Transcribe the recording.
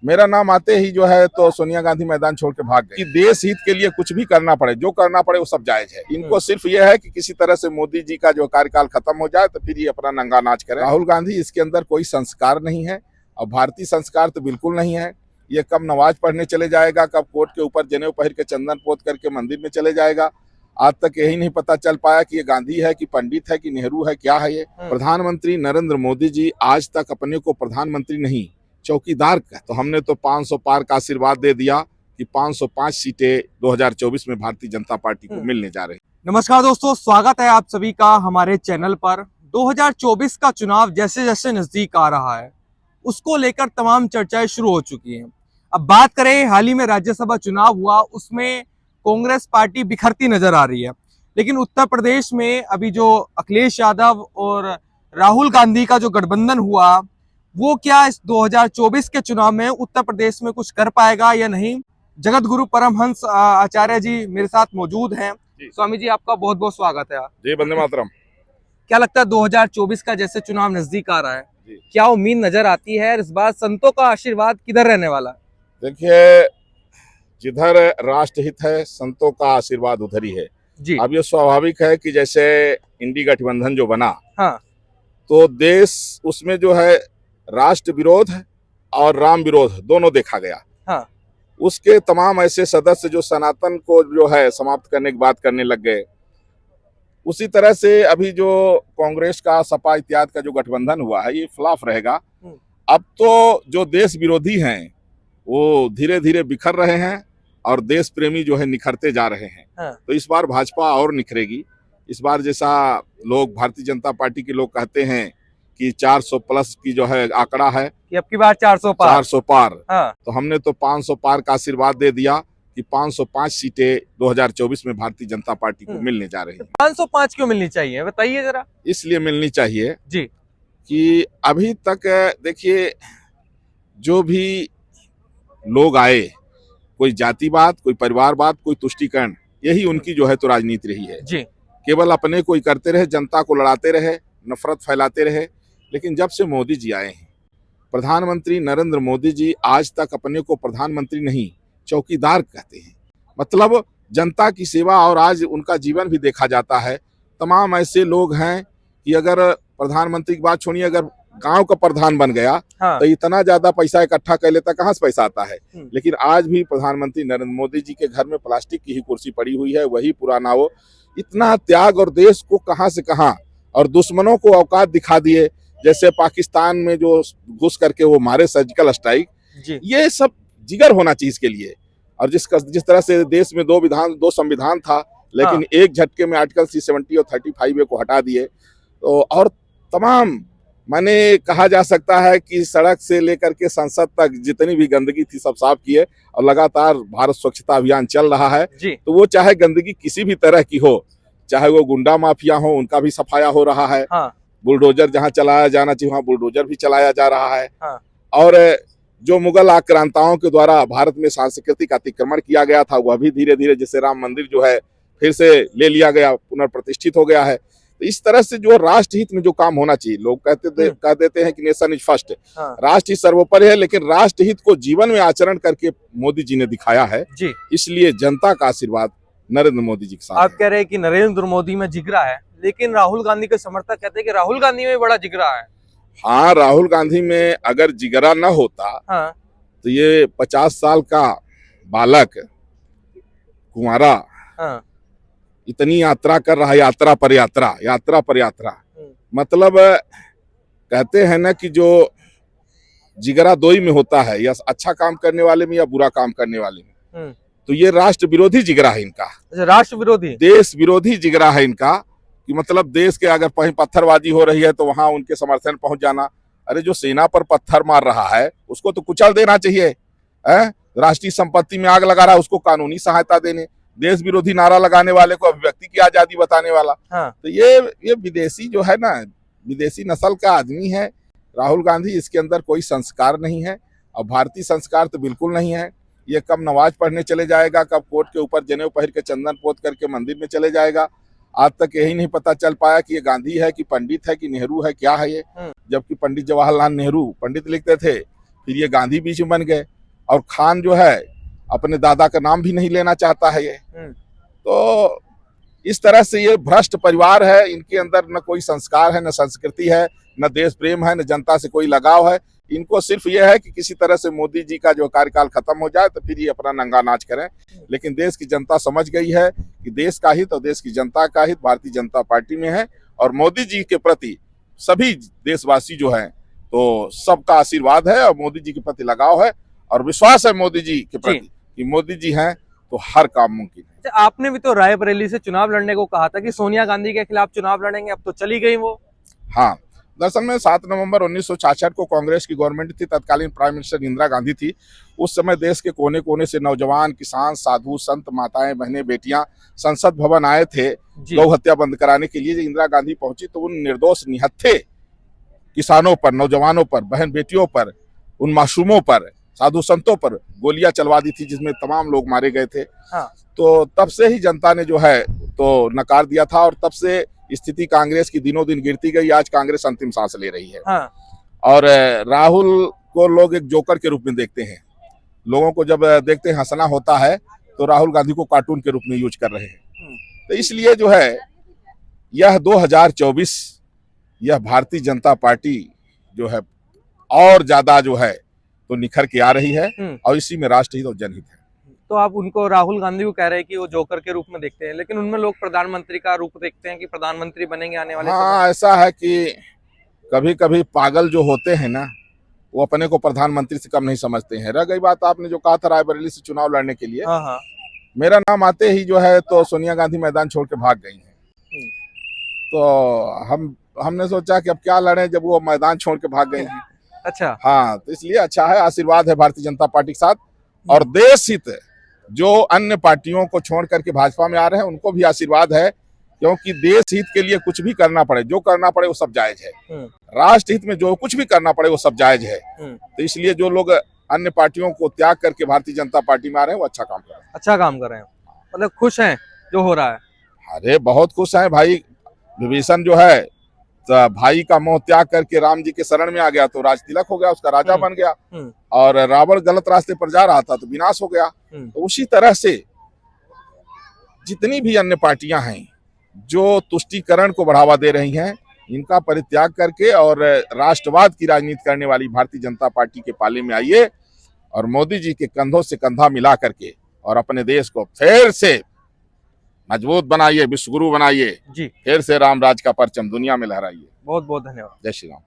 मेरा नाम आते ही जो है तो सोनिया गांधी मैदान छोड़ के भाग गए कि देश हित के लिए कुछ भी करना पड़े, जो करना पड़े वो सब जायज है। इनको सिर्फ ये है कि किसी तरह से मोदी जी का जो कार्यकाल खत्म हो जाए तो फिर ये अपना नंगा नाच करें। राहुल गांधी, इसके अंदर कोई संस्कार नहीं है और भारतीय संस्कार तो बिल्कुल नहीं है। ये कब नमाज पढ़ने चले जाएगा, कब कोर्ट के ऊपर जनेऊ पहन के चंदन पोत करके मंदिर में चले जाएगा। आज तक यही नहीं पता चल पाया कि ये गांधी है कि पंडित है कि नेहरू है, क्या है ये। प्रधानमंत्री नरेंद्र मोदी जी आज तक अपने को प्रधानमंत्री नहीं चौकीदार का, तो हमने तो 500 पार का आशीर्वाद दे दिया कि 505 सीटें 2024 में भारतीय जनता पार्टी को मिलने जा रही। नमस्कार दोस्तों, स्वागत है आप सभी का हमारे चैनल पर। 2024 का चुनाव जैसे जैसे नजदीक आ रहा है उसको लेकर तमाम चर्चाएं शुरू हो चुकी हैं। अब बात करें, हाल ही में राज्यसभा चुनाव हुआ, उसमें कांग्रेस पार्टी बिखरती नजर आ रही है। लेकिन उत्तर प्रदेश में अभी जो अखिलेश यादव और राहुल गांधी का जो गठबंधन हुआ, वो क्या इस 2024 के चुनाव में उत्तर प्रदेश में कुछ कर पाएगा या नहीं। जगत गुरु परमहंस आचार्य जी मेरे साथ मौजूद हैं। स्वामी जी, आपका बहुत बहुत स्वागत है। जी, वंदे मातरम। क्या लगता है 2024 का जैसे चुनाव नजदीक आ रहा है, क्या उम्मीद नजर आती है इस बार संतों का आशीर्वाद किधर रहने वाला है? देखिए, जिधर राष्ट्रहित है संतों का आशीर्वाद उधर ही है जी। अब ये स्वाभाविक है कि जैसे इंडी गठबंधन जो बना, हाँ, तो देश उसमें जो है राष्ट्र विरोध और राम विरोध दोनों देखा गया। हाँ। उसके तमाम ऐसे सदस्य जो सनातन को जो है समाप्त करने की बात करने लग गए। उसी तरह से अभी जो कांग्रेस का सपा इत्यादि का जो गठबंधन हुआ है, ये फ्लॉप रहेगा। अब तो जो देश विरोधी हैं वो धीरे धीरे बिखर रहे हैं और देश प्रेमी जो है निखरते जा रहे हैं। हाँ। तो इस बार भाजपा और निखरेगी। इस बार जैसा लोग भारतीय जनता पार्टी के लोग कहते हैं कि 400 प्लस की जो है आंकड़ा है कि अब की बार 400 पार। 400 पार। हाँ। तो हमने तो 500 पार का आशीर्वाद दे दिया कि 505 सीटें 2024 में भारतीय जनता पार्टी को मिलने जा रही हैं। 505 क्यों मिलनी चाहिए, बताइए जरा। इसलिए मिलनी चाहिए जी कि अभी तक देखिए, जो भी लोग आए, कोई जातिवाद, कोई परिवारवाद, कोई तुष्टीकरण, यही उनकी जो है तो राजनीति रही है जी। केवल अपने को ही करते रहे, जनता को लड़ाते रहे, नफरत फैलाते रहे। लेकिन जब से मोदी जी आए हैं, प्रधानमंत्री नरेंद्र मोदी जी आज तक अपने को प्रधानमंत्री नहीं चौकीदार कहते हैं। मतलब जनता की सेवा, और आज उनका जीवन भी देखा जाता है। तमाम ऐसे लोग हैं कि अगर प्रधानमंत्री की बात छोड़िए, अगर गांव का प्रधान बन गया, हाँ। तो इतना ज्यादा पैसा इकट्ठा कर लेता, कहाँ से पैसा आता है। लेकिन आज भी प्रधानमंत्री नरेंद्र मोदी जी के घर में प्लास्टिक की ही कुर्सी पड़ी हुई है, वही पुराना वो। इतना त्याग और देश को कहां से कहां, और दुश्मनों को औकात दिखा दिए। जैसे पाकिस्तान में जो घुस करके वो मारे सर्जिकल स्ट्राइक, ये सब जिगर होना चाहिए इसके लिए। और जिस तरह से देश में दो संविधान था, लेकिन एक झटके में आर्टिकल 370 और 35A को हटा दिए। तो और तमाम, माने कहा जा सकता है कि सड़क से लेकर के संसद तक जितनी भी गंदगी थी सब साफ किए। और लगातार भारत स्वच्छता अभियान चल रहा है। तो वो चाहे गंदगी किसी भी तरह की हो, चाहे वो गुंडा माफिया हो, उनका भी सफाया हो रहा है। हाँ। बुलडोजर जहां चलाया जाना चाहिए वहां बुलडोजर भी चलाया जा रहा है। हाँ। और जो मुगल आक्रांताओं के द्वारा भारत में सांस्कृतिक अतिक्रमण किया गया था, वह भी धीरे धीरे, जैसे राम मंदिर जो है फिर से ले लिया गया, पुनर्प्रतिष्ठित हो गया है। तो इस तरह से जो राष्ट्रहित में जो काम होना चाहिए, लोग कह देते हैं कि नेशन इज फर्स्ट। हाँ। राष्ट्र हित सर्वोपरि है, लेकिन राष्ट्रहित को जीवन में आचरण करके मोदी जी ने दिखाया है जी। इसलिए जनता का आशीर्वाद नरेंद्र मोदी जी के साथ। आप कह रहे हैं कि नरेंद्र मोदी में जिगरा है, लेकिन राहुल गांधी के समर्थक कहते हैं कि राहुल गांधी में बड़ा जिगरा है। हाँ, राहुल गांधी में अगर जिगरा न होता, हाँ, तो ये 50 साल का बालक कुंवारा, हाँ, इतनी यात्रा कर रहा है, यात्रा पर यात्रा। मतलब कहते हैं ना कि जो जिगरा दो ही में होता है, या अच्छा काम करने वाले में या बुरा काम करने वाले में। तो ये राष्ट्र विरोधी जिगरा है इनका। राष्ट्र विरोधी, देश विरोधी जिगरा है इनका। कि मतलब देश के अगर कहीं पत्थरबाजी हो रही है तो वहां उनके समर्थन पहुंच जाना। अरे जो सेना पर पत्थर मार रहा है उसको तो कुचल देना चाहिए। राष्ट्रीय संपत्ति में आग लगा रहा है उसको कानूनी सहायता देने। देश विरोधी नारा लगाने वाले को अभिव्यक्ति की आजादी बताने वाला। हाँ। तो ये विदेशी जो है ना, विदेशी नस्ल का आदमी है राहुल गांधी। इसके अंदर कोई संस्कार नहीं है और भारतीय संस्कार तो बिल्कुल नहीं है। ये कब नमाज पढ़ने चले जाएगा, कब कोर्ट के ऊपर जनेऊ पहन के चंदन पोत करके मंदिर में चले जाएगा। आज तक यही नहीं पता चल पाया कि ये गांधी है कि पंडित है कि नेहरू है, क्या है ये। जबकि पंडित जवाहरलाल नेहरू पंडित लिखते थे, फिर ये गांधी बीच में बन गए, और खान जो है अपने दादा का नाम भी नहीं लेना चाहता है ये। तो इस तरह से ये भ्रष्ट परिवार है, इनके अंदर न कोई संस्कार है, न संस्कृति है, न देश प्रेम है, न जनता से कोई लगाव है। इनको सिर्फ ये है कि किसी तरह से मोदी जी का जो कार्यकाल खत्म हो जाए तो फिर ये अपना नंगा नाच करें। लेकिन देश की जनता समझ गई है कि देश का हित और देश की जनता का हित भारतीय जनता पार्टी में है, और मोदी जी के प्रति सभी देशवासी जो हैं तो सबका आशीर्वाद है और मोदी जी के प्रति लगाव है और विश्वास है मोदी जी के प्रति कि मोदी जी हैं तो हर काम मुमकिन है। अच्छा, आपने भी तो रायबरेली से चुनाव लड़ने को कहा था कि सोनिया गांधी के खिलाफ चुनाव लड़ेंगे, अब तो चली गई वो। हाँ, दरअसल में 7 नवंबर 1966 को कांग्रेस की गवर्नमेंट थी, तत्कालीन प्राइम मिनिस्टर इंदिरा गांधी थी। उस समय देश के कोने कोने से नौजवान, किसान, साधु, संत, माताएं, बहनें, बेटियां संसद भवन आए थे गौ हत्या बंद कराने के लिए। जब इंदिरा गांधी पहुंची तो उन निर्दोष निहत्थे किसानों पर, नौजवानों पर, बहन बेटियों पर, उन मासूमों पर, साधु संतों पर गोलियां चलवा दी थी, जिसमें तमाम लोग मारे गए थे। हाँ। तो तब से ही जनता ने जो है तो नकार दिया था, और तब से स्थिति कांग्रेस की दिनों दिन गिरती गई। आज कांग्रेस अंतिम सांस ले रही है। हाँ। और राहुल को लोग एक जोकर के रूप में देखते हैं। लोगों को जब देखते हैं हंसना होता है तो राहुल गांधी को कार्टून के रूप में यूज कर रहे हैं। तो इसलिए जो है यह 2024 यह भारतीय जनता पार्टी जो है और ज्यादा जो है तो निखर के आ रही है, और इसी में राष्ट्रहित और जनहित है। तो आप उनको, राहुल गांधी को कह रहे हैं कि वो जोकर के रूप में देखते हैं, लेकिन उनमें लोग प्रधानमंत्री का रूप देखते हैं कि प्रधानमंत्री बनेंगे आने वाले समय। हाँ, ऐसा है कि कभी कभी पागल जो होते हैं ना, वो अपने को प्रधानमंत्री से कम नहीं समझते हैं। रह गई बात आपने जो कहा था रायबरेली से चुनाव लड़ने के लिए, हाँ। मेरा नाम आते ही जो है तो सोनिया गांधी मैदान छोड़ के भाग गई हैं। तो हमने सोचा कि अब क्या लड़ें जब वो मैदान छोड़ के भाग गई हैं। अच्छा। हाँ, तो इसलिए अच्छा है, आशीर्वाद है भारतीय जनता पार्टी के साथ। और देश हित जो अन्य पार्टियों को छोड़ करके भाजपा में आ रहे हैं उनको भी आशीर्वाद है, क्योंकि देश हित के लिए कुछ भी करना पड़े, जो करना पड़े वो सब जायज है। राष्ट्र हित में जो कुछ भी करना पड़े वो सब जायज है। तो इसलिए जो लोग अन्य पार्टियों को त्याग करके भारतीय जनता पार्टी में आ रहे हैं वो अच्छा काम कर रहे हैं। अच्छा काम कर रहे हैं, मतलब खुश हैं जो हो रहा है। अरे बहुत खुश हैं भाई। विभीषण जो है तो भाई का मोह त्याग करके राम जी के शरण में आ गया तो राज तिलक हो गया, उसका राजा बन गया। और रावण गलत रास्ते पर जा रहा था तो विनाश हो गया। तो उसी तरह से जितनी भी अन्य पार्टियां हैं जो तुष्टीकरण को बढ़ावा दे रही हैं, इनका परित्याग करके और राष्ट्रवाद की राजनीति करने वाली भारतीय जनता पार्टी के पाले में आइए और मोदी जी के कंधों से कंधा मिला करके और अपने देश को फिर से मजबूत बनाइए, विश्वगुरु बनाइए, जी। फिर से राम राज का परचम दुनिया में लहराइए। बहुत बहुत धन्यवाद। जय श्री राम।